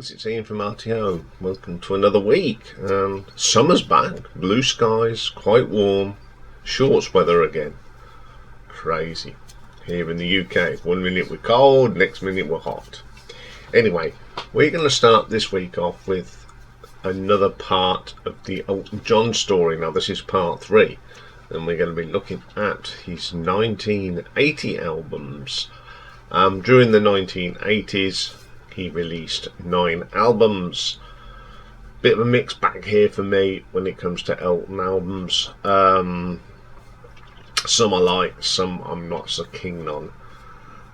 friends, it's Iain from RTO. Welcome to another week. Summer's back, blue skies, quite warm, shorts weather again. Crazy. Here in the UK, one minute we're cold, next minute we're hot. Anyway, we're going to start this week off with another part of the Elton John story. Now this is part 3, and we're going to be looking at his 1980 albums. During the 1980s, he released 9 albums. Bit of a mixed bag here for me when it comes to Elton albums. Some I like, some I'm not so keen on.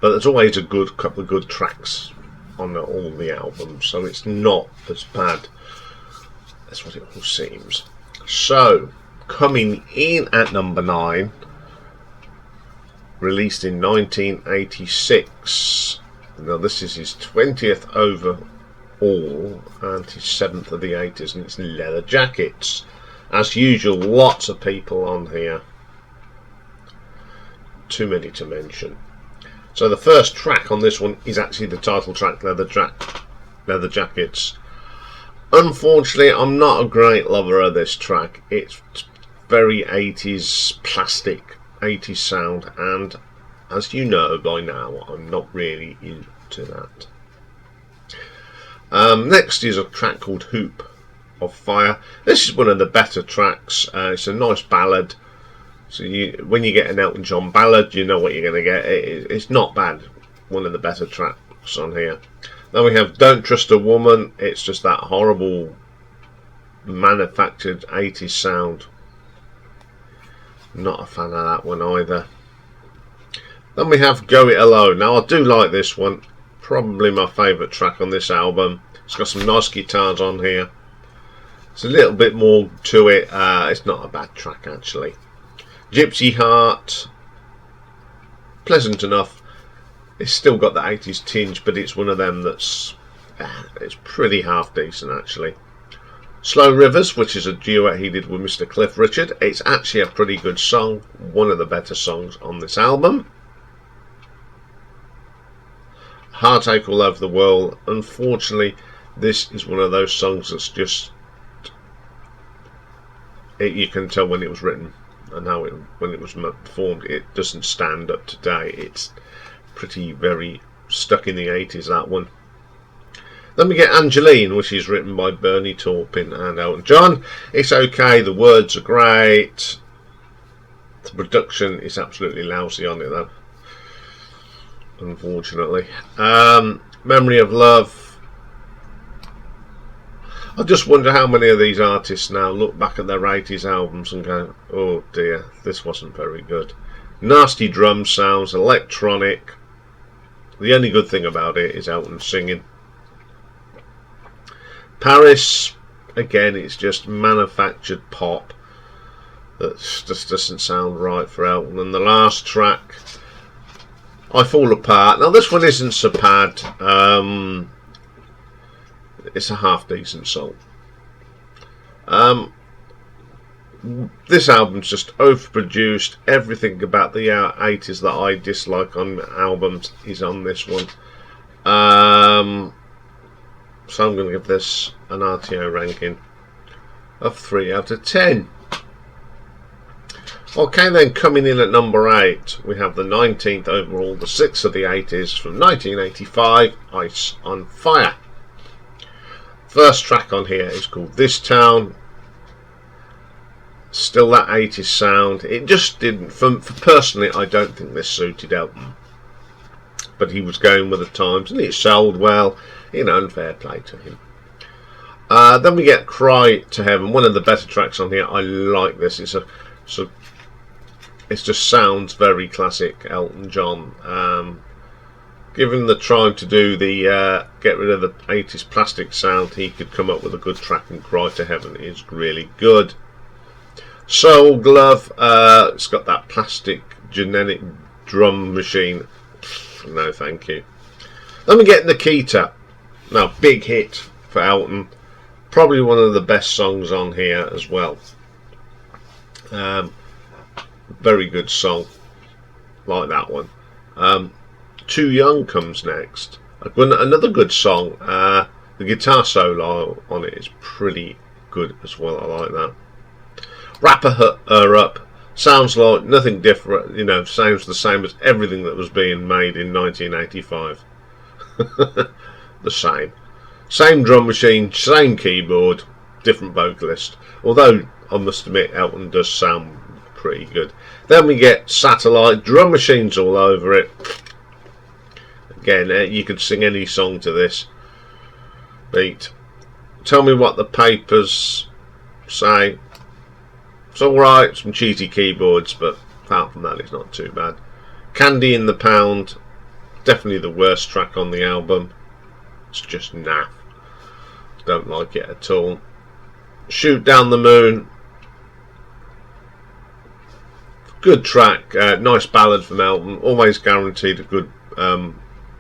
But there's always a couple of good tracks on all the albums, so it's not as bad as what it all seems. So, coming in at number 9, released in 1986. Now this is his 20th overall and his 7th of the 80s, and it's Leather Jackets. As usual, lots of people on here. Too many to mention. So the first track on this one is actually the title track, Leather Jackets. Unfortunately, I'm not a great lover of this track. It's very 80s plastic 80s sound, and as you know by now, I'm not really into that. Next is a track called Hoop of Fire. This is one of the better tracks. It's a nice ballad. So when you get an Elton John ballad, you know what you're going to get. It's not bad. One of the better tracks on here. Then we have Don't Trust a Woman. It's just that horrible manufactured 80s sound. Not a fan of that one either. Then we have Go It Alone. Now I do like this one. Probably my favourite track on this album. It's got some nice guitars on here. It's a little bit more to it. It's not a bad track actually. Gypsy Heart. Pleasant enough. It's still got the 80s tinge, but it's one of them that's it's pretty half decent actually. Slow Rivers, which is a duet he did with Mr. Cliff Richard. It's actually a pretty good song. One of the better songs on this album. Heartache All Over the World. Unfortunately, this is one of those songs that's just... you can tell when it was written and when it was performed. It doesn't stand up today. It's pretty very stuck in the 80s, that one. Then we get Angeline, which is written by Bernie Taupin and Elton John. It's okay, the words are great. The production is absolutely lousy on it though, unfortunately. Memory of Love. I just wonder how many of these artists now look back at their 80s albums and go, oh dear, this wasn't very good. Nasty drum sounds, electronic. The only good thing about it is Elton singing. Paris, again, it's just manufactured pop that just doesn't sound right for Elton. And the last track, I Fall Apart. Now this one isn't so bad. It's a half decent song. This album's just overproduced. Everything about the 80s that I dislike on albums is on this one. So I'm going to give this an RTO ranking of 3 out of 10. Okay, then coming in at number 8, we have the 19th overall, the 6th of the 80s from 1985, Ice on Fire. First track on here is called This Town. Still that 80s sound. It just didn't, for personally, I don't think this suited Elton. But he was going with the times and it sold well. You know, and fair play to him. Then we get Cry to Heaven, one of the better tracks on here. I like this. It just sounds very classic Elton John. Given the time to do the get rid of the 80s plastic sound, he could come up with a good track, and Cry to Heaven is really good. Soul Glove, it's got that plastic genetic drum machine. No, thank you. Then we get Nikita. Now, big hit for Elton. Probably one of the best songs on here as well. Very good song. Like that one. Too Young comes next. Another good song. The guitar solo on it is pretty good as well. I like that. Wrap her up. Sounds like nothing different, you know, sounds the same as everything that was being made in 1985. The same. Same drum machine, same keyboard, different vocalist. Although, I must admit, Elton does sound pretty good. Then we get Satellite, drum machines all over it. Again, you could sing any song to this beat. Tell me what the papers say. It's alright, some cheesy keyboards, but apart from that it's not too bad. Candy in the Pound, definitely the worst track on the album. It's just naff. Don't like it at all. Shoot Down the Moon, good track, nice ballad from Elton. Always guaranteed a good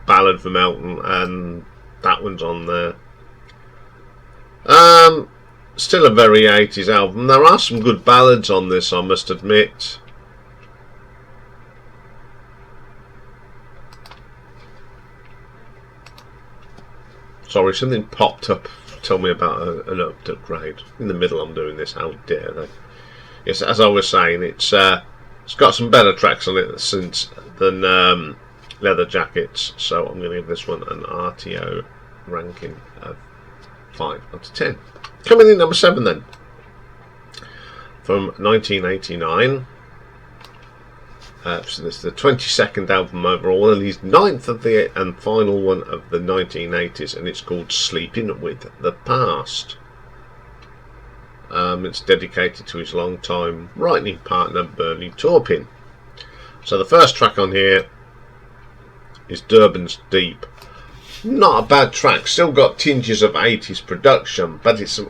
ballad from Elton, and that one's on there. Still a very 80s album. There are some good ballads on this, I must admit. Sorry, something popped up. Tell me about an upgrade. In the middle I'm doing this, how dare they. Yes, as I was saying, it's got some better tracks on it than Leather Jackets, so I'm going to give this one an RTO ranking of 5 out of 10. Coming in number 7 then, from 1989. So this is the 22nd album overall, and his 9th of the and final one of the 1980s, and it's called Sleeping with the Past. It's dedicated to his long-time writing partner Bernie Taupin. So the first track on here is Durban's Deep. Not a bad track, still got tinges of 80s production, but it's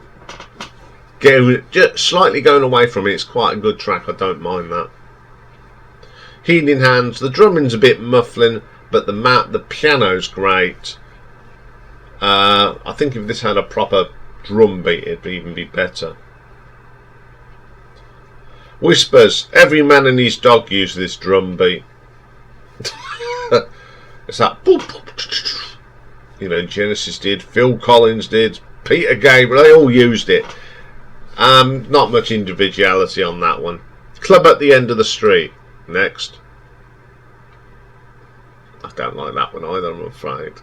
just slightly going away from it. It's quite a good track, I don't mind that. Healing Hands, the drumming's a bit muffling, but the piano's great. I think if this had a proper drum beat it'd even be better. Whispers, every man and his dog use this drum beat. It's that boop, boop, you know, Genesis did, Phil Collins did, Peter Gabriel, they all used it. Not much individuality on that one. Club at the End of the Street, next. I don't like that one either, I'm afraid.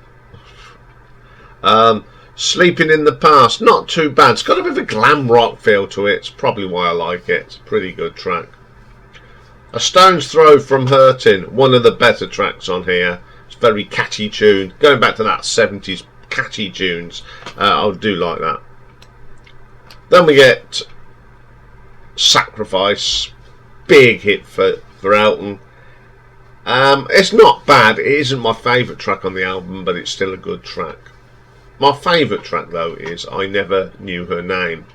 Sleeping in the Past, not too bad. It's got a bit of a glam rock feel to it. It's probably why I like it. It's a pretty good track. A Stone's Throw from Hurtin', one of the better tracks on here. It's a very catchy tune. Going back to that 70s catchy tunes, I do like that. Then we get Sacrifice, big hit for Elton. It's not bad. It isn't my favourite track on the album, but it's still a good track. My favourite track though is I Never Knew Her Name.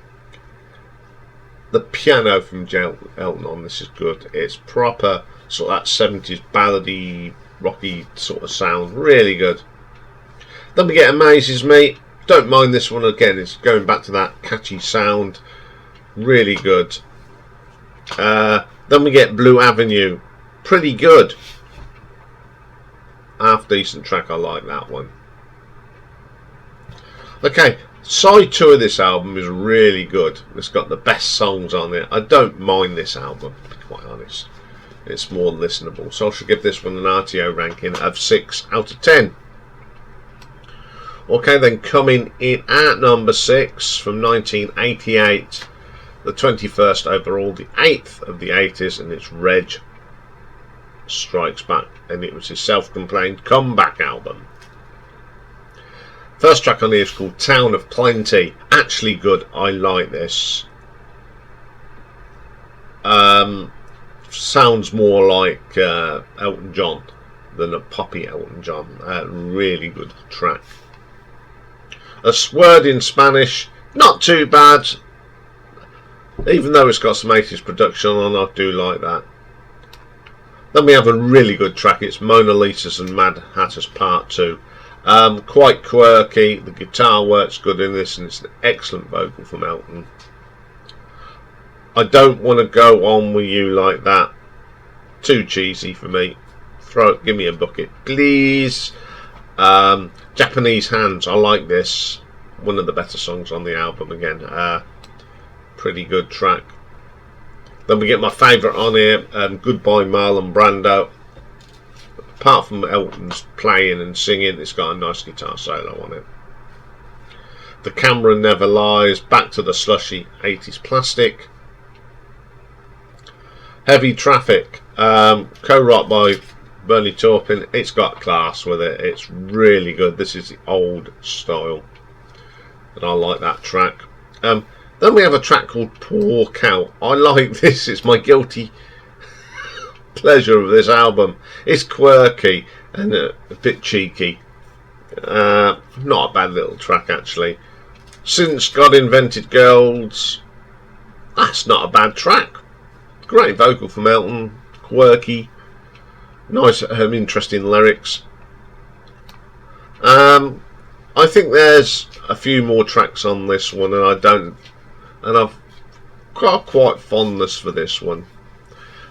The piano from Elton on this is good. It's proper sort of that 70s ballady, rocky sort of sound. Really good. Then we get Amazes Me. Don't mind this one again. It's going back to that catchy sound. Really good. Then we get Blue Avenue. Pretty good. Half decent track. I like that one. Okay, side 2 of this album is really good. It's got the best songs on it. I don't mind this album, to be quite honest. It's more listenable. So I should give this one an RTO ranking of 6 out of 10. Okay, then coming in at number 6 from 1988, the 21st overall, the 8th of the 80s, and it's Reg Strikes Back, and it was his self-proclaimed comeback album. First track on here is called Town of Plenty. Actually good. I like this. Sounds more like Elton John than a poppy Elton John. Really good track. A Word in Spanish. Not too bad. Even though it's got some 80s production on, I do like that. Then we have a really good track. It's Mona Lisa's and Mad Hatter's Part 2. Quite quirky. The guitar works good in this, and it's an excellent vocal from Elton. I Don't Want to Go On With You Like That. Too cheesy for me. Give me a bucket, please. Japanese Hands. I like this. one of the better songs on the album again. Pretty good track. Then we get my favourite on here, Goodbye Marlon Brando. Apart from Elton's playing and singing, it's got a nice guitar solo on it. The Camera Never Lies, Back to the Slushy 80s Plastic. Heavy Traffic, co-wrote by Bernie Taupin. It's got class with it. It's really good. This is the old style, and I like that track. Then we have a track called Poor Cow. I like this. It's my guilty pleasure of this album. It's quirky and a bit cheeky. Not a bad little track actually. Since God Invented Girls, that's not a bad track. Great vocal from Elton. Quirky. Nice, interesting lyrics. I think there's a few more tracks on this one, and I've got quite fondness for this one.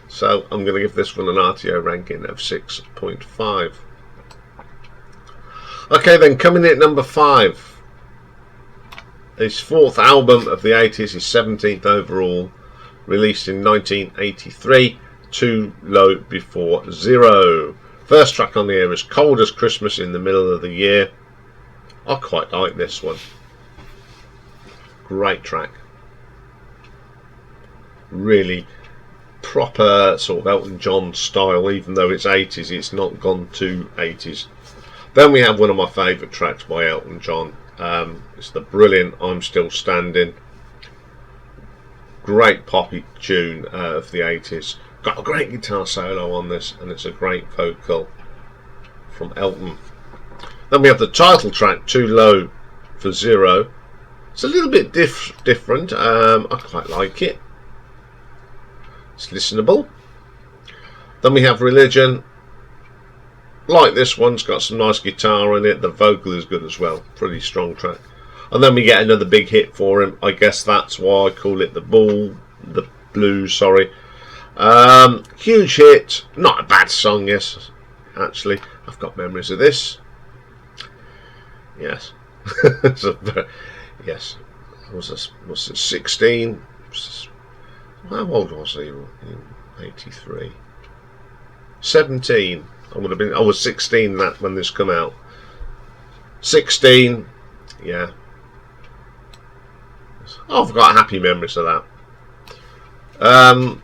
So I'm going to give this one an RTO ranking of 6.5. Okay, then coming in at number 5. His 4th album of the 80s, his 17th overall, released in 1983. Too Low Before Zero. First track on the air is Cold as Christmas in the Middle of the Year. I quite like this one. Great track. Really proper sort of Elton John style, even though it's 80s, it's not gone too 80s. Then we have one of my favourite tracks by Elton John. It's the brilliant I'm Still Standing. Great poppy tune of the 80s. Got a great guitar solo on this, and it's a great vocal from Elton. Then we have the title track, Too Low for Zero. It's a little bit different. I quite like it. It's listenable. Then we have Religion. Like this one's got some nice guitar in it. The vocal is good as well. Pretty strong track. And then we get another big hit for him. I guess that's why I call it the blues. Sorry. Huge hit. Not a bad song, yes. Actually, I've got memories of this. Yes. Yes. Was it 16? How old was he in 83? 17. I was 16 when this come out. 16. Yeah. I've got happy memories of that.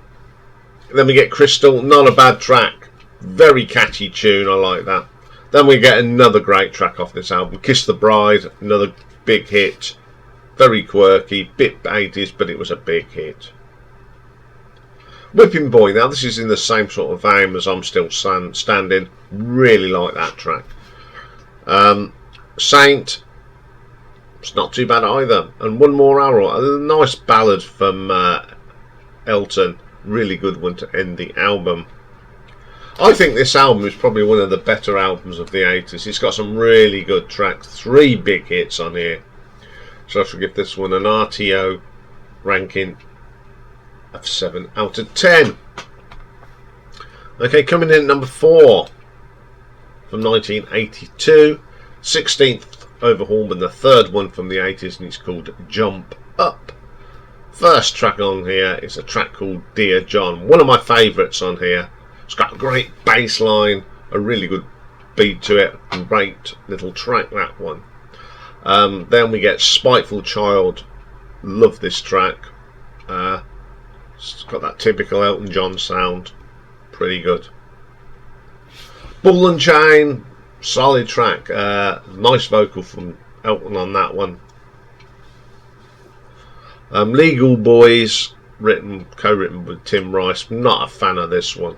Then we get Crystal. Not a bad track. Very catchy tune. I like that. Then we get another great track off this album. Kiss the Bride. Another big hit. Very quirky. Bit 80s, but it was a big hit. Whipping Boy. Now this is in the same sort of vein as I'm Still Standing. Really like that track. Saint. It's not too bad either. And One More Hour. A nice ballad from Elton. Really good one to end the album. I think this album is probably one of the better albums of the 80s. It's got some really good tracks. 3 big hits on here. So I shall give this one an RTO ranking of 7 out of 10. Okay, coming in at number 4 from 1982. 16th overhaul, and the 3rd one from the 80s, and it's called Jump Up. First track on here is a track called Dear John. One of my favourites on here. It's got a great bass line, a really good beat to it. Great little track, that one. Then we get Spiteful Child. Love this track. It's got that typical Elton John sound. Pretty good. Ball and Chain. Solid track. Nice vocal from Elton on that one. Legal Boys. Co-written with Tim Rice. Not a fan of this one.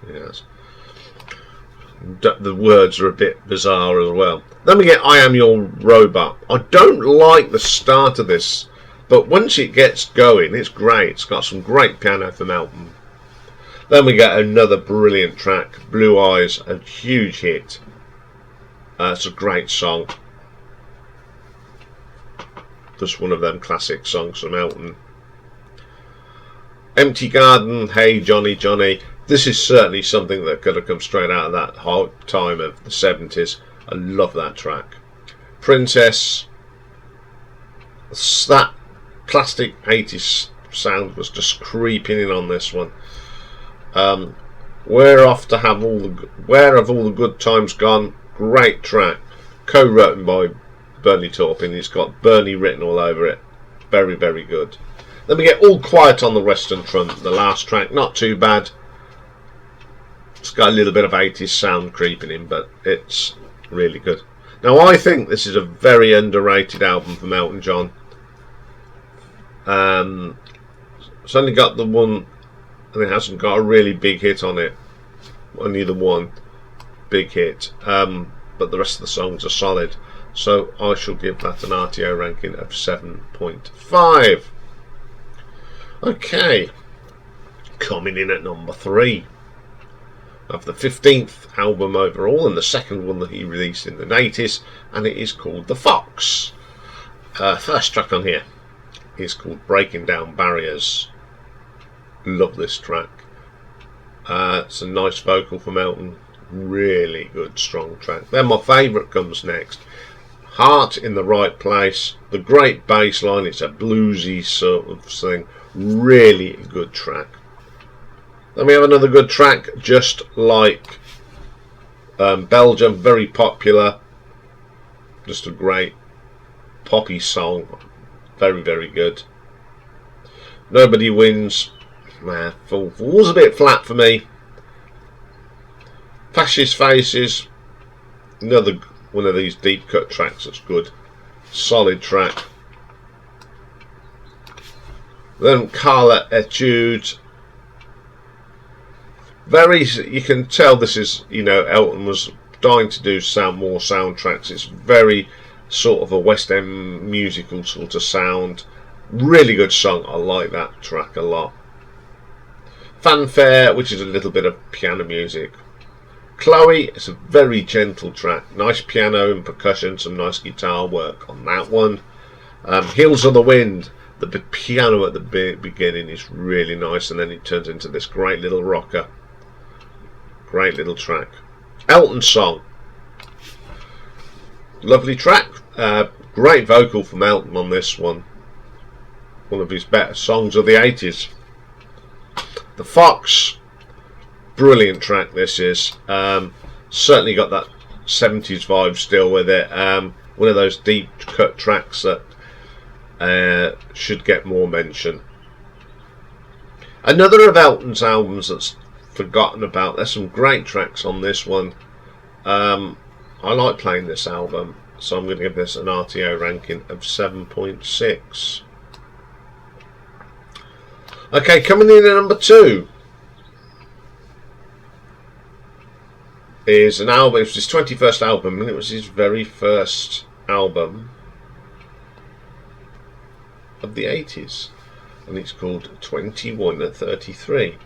Yes. The words are a bit bizarre as well. Then we get I Am Your Robot. I don't like the start of this, but once it gets going, it's great. It's got some great piano from Elton. Then we get another brilliant track, Blue Eyes, a huge hit. It's a great song. Just one of them classic songs from Elton. Empty Garden, Hey Johnny Johnny. This is certainly something that could have come straight out of that whole time of the 70s. I love that track. Princess. That classic 80s sound was just creeping in on this one. Where have all the good times gone? Great track, co-written by Bernie Taupin. He's got Bernie written all over it. Very, very good. Then we get All Quiet on the Western Front, the last track. Not too bad. It's got a little bit of 80s sound creeping in, but it's really good. Now, I think this is a very underrated album from Elton John. It's only got the one, and it hasn't got a really big hit on it. Only the one big hit, but the rest of the songs are solid. So I shall give that an RTO ranking of 7.5. Okay, coming in at number 3 of the 15th album overall, and the second one that he released in the 80s, and it is called The Fox. First track on here is called Breaking Down Barriers. Love this track. It's a nice vocal from Elton. Really good, strong track. Then my favourite comes next. Heart in the Right Place. The great bass line. It's a bluesy sort of thing. Really good track. Then we have another good track, Just Like Belgium. Very popular. Just a great poppy song. Very, very good. Nobody Wins. Man, was a bit flat for me. Fascist Faces. Another one of these deep cut tracks that's good. Solid track. Then Carla Etude. You can tell this is, Elton was dying to do more soundtracks. It's very sort of a West End musical sort of sound. Really good song. I like that track a lot. Fanfare, which is a little bit of piano music. Chloe, it's a very gentle track. Nice piano and percussion, some nice guitar work on that one. Hills of the Wind, the piano at the beginning is really nice, and then it turns into this great little rocker. Great little track. Elton Song. Lovely track. Great vocal from Elton on this one. One of his better songs of the 80s. The Fox, brilliant track this is. Certainly got that 70s vibe still with it. One of those deep cut tracks that should get more mention. Another of Elton's albums that's forgotten about. There's some great tracks on this one. I like playing this album, so I'm going to give this an RTO ranking of 7.6. Okay, coming in at number 2 is an album. It was his 21st album, and it was his very first album of the 80s, and it's called 21 at 33.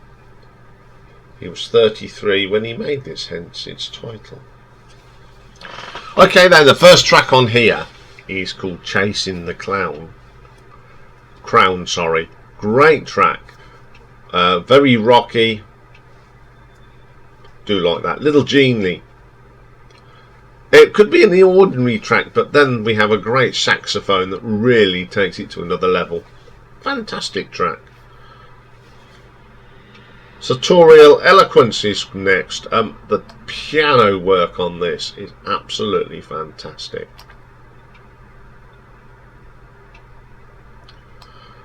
He was 33 when he made this, hence its title. Okay, then the first track on here is called Chasing the Crown. Great track. Very rocky. Do like that. Little Genie. It could be an ordinary track, but then we have a great saxophone that really takes it to another level. Fantastic track. Sartorial Eloquence is next. The piano work on this is absolutely fantastic.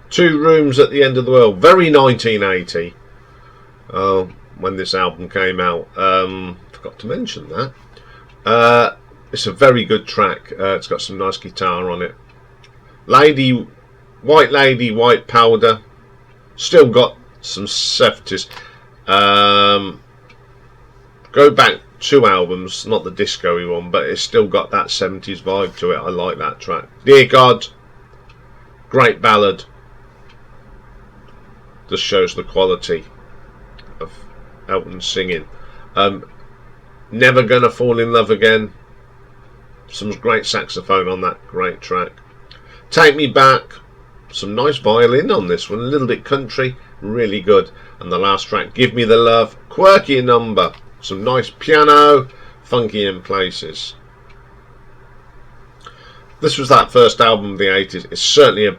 Two Rooms at the End of the World. Very 1980. When this album came out. Forgot to mention that. It's a very good track. It's got some nice guitar on it. White Lady, White Powder. Still got some 70s. Go back 2 albums, not the disco-y one, but it's still got that 70s vibe to it. I like that track. Dear God, great ballad. Just shows the quality of Elton singing. Never Gonna Fall in Love Again. Some great saxophone on that great track. Take Me Back. Some nice violin on this one. A little bit country. Really good. And the last track, Give Me the Love. Quirky number. Some nice piano. Funky in places. this was that first album of the 80s. It's certainly a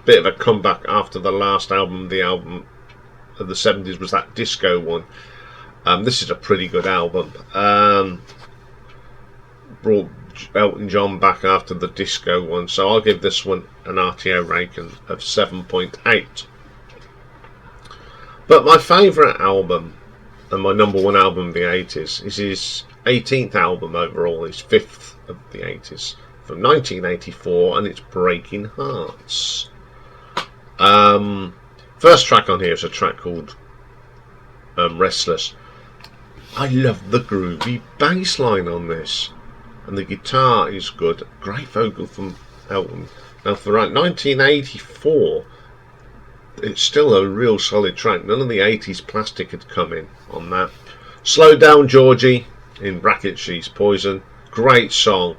bit of a comeback after the last album. The album of the 70s was that disco one. This is a pretty good album. Brought Elton John back after the disco one, so I'll give this one an RTO ranking of 7.8. But my favourite album, and my number one album of the 80s, is his 18th album overall, his 5th of the 80s, from 1984, and it's Breaking Hearts. First track on here is a track called Restless. I love the groovy bass line on this, and the guitar is good. Great vocal from Elton. Now for 1984, it's still a real solid track. None of the 80s plastic had come in on that. Slow Down Georgie, in brackets she's Poison. Great song.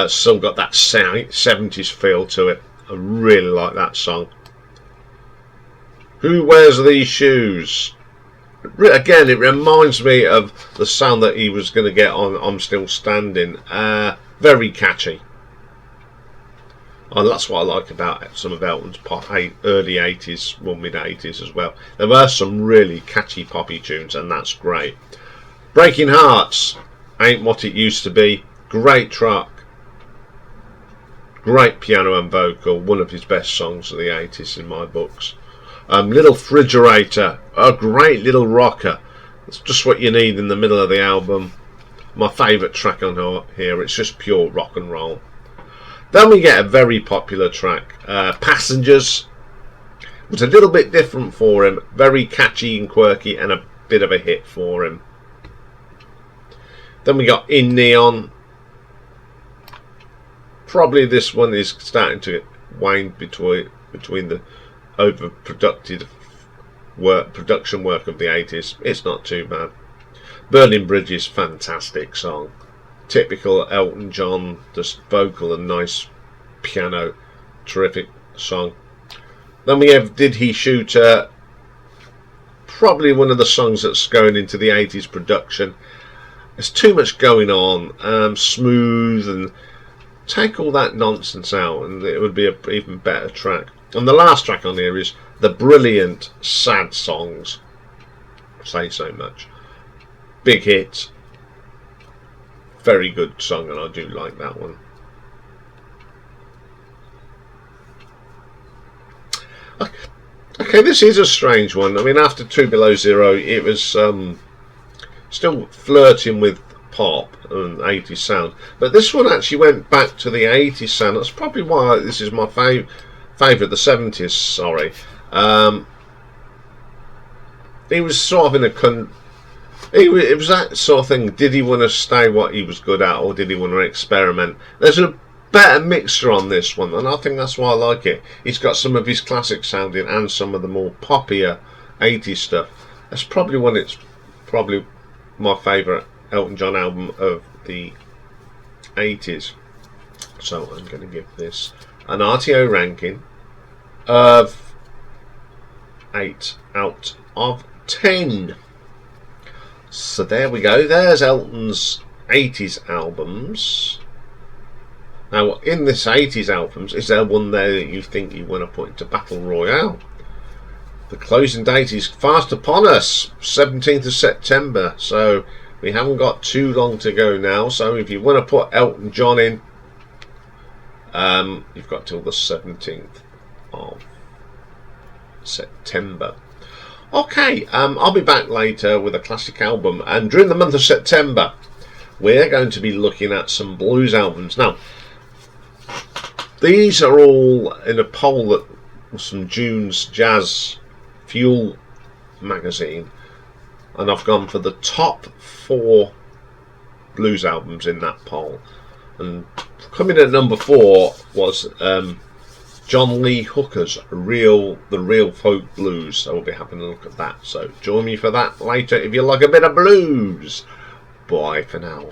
Still got that 70s feel to it. I really like that song. Who Wears These Shoes? Again, it reminds me of the sound that he was going to get on I'm Still Standing. Very catchy. And that's what I like about some of Elton's early 80s, well, mid 80s as well. There were some really catchy poppy tunes, and that's great. Breaking Hearts, Ain't What It Used to Be. Great track. Great piano and vocal. One of his best songs of the 80s in my books. Little Refrigerator, a great little rocker. It's just what you need in the middle of the album. My favourite track on here. It's just pure rock and roll. Then we get a very popular track, Passengers. It was a little bit different for him, very catchy and quirky, and a bit of a hit for him. Then we got In Neon. Probably this one is starting to wane between the overproductive production work of the 80s. It's not too bad. Burning Bridges, fantastic song. Typical Elton John, just vocal and nice piano, terrific song. Then we have Did He Shoot Her? Probably one of the songs that's going into the 80s production. There's too much going on, smooth, and take all that nonsense out and it would be an even better track. And the last track on here is the brilliant Sad Songs. Say so much. Big hit. Very good song, and I do like that one. Okay, this is a strange one. I mean, after 2 Below Zero, it was still flirting with pop and 80s sound. But this one actually went back to the 80s sound. That's probably why this is my favourite, the 70s, sorry. He was sort of in a... It was that sort of thing. Did he want to stay what he was good at, or did he want to experiment? There's a better mixture on this one, and I think that's why I like it. He's got some of his classic sounding and some of the more poppier 80s stuff. That's probably when it's probably my favourite Elton John album of the 80s. So I'm going to give this an RTO ranking of 8 out of 10. So there we go. There's Elton's 80s albums. Now, in this 80s albums, is there one there that you think you want to put into Battle Royale? The closing date is fast upon us, 17th of September. So we haven't got too long to go now. So if you want to put Elton John in, you've got till the 17th of September. Okay, I'll be back later with a classic album, and during the month of September we're going to be looking at some blues albums. Now, these are all in a poll that was from June's Jazz Fuel magazine, and I've gone for the top 4 blues albums in that poll, and coming at number 4 was John Lee Hooker's The Real Folk Blues. So we'll be having a look at that. So join me for that later if you like a bit of blues. Bye for now.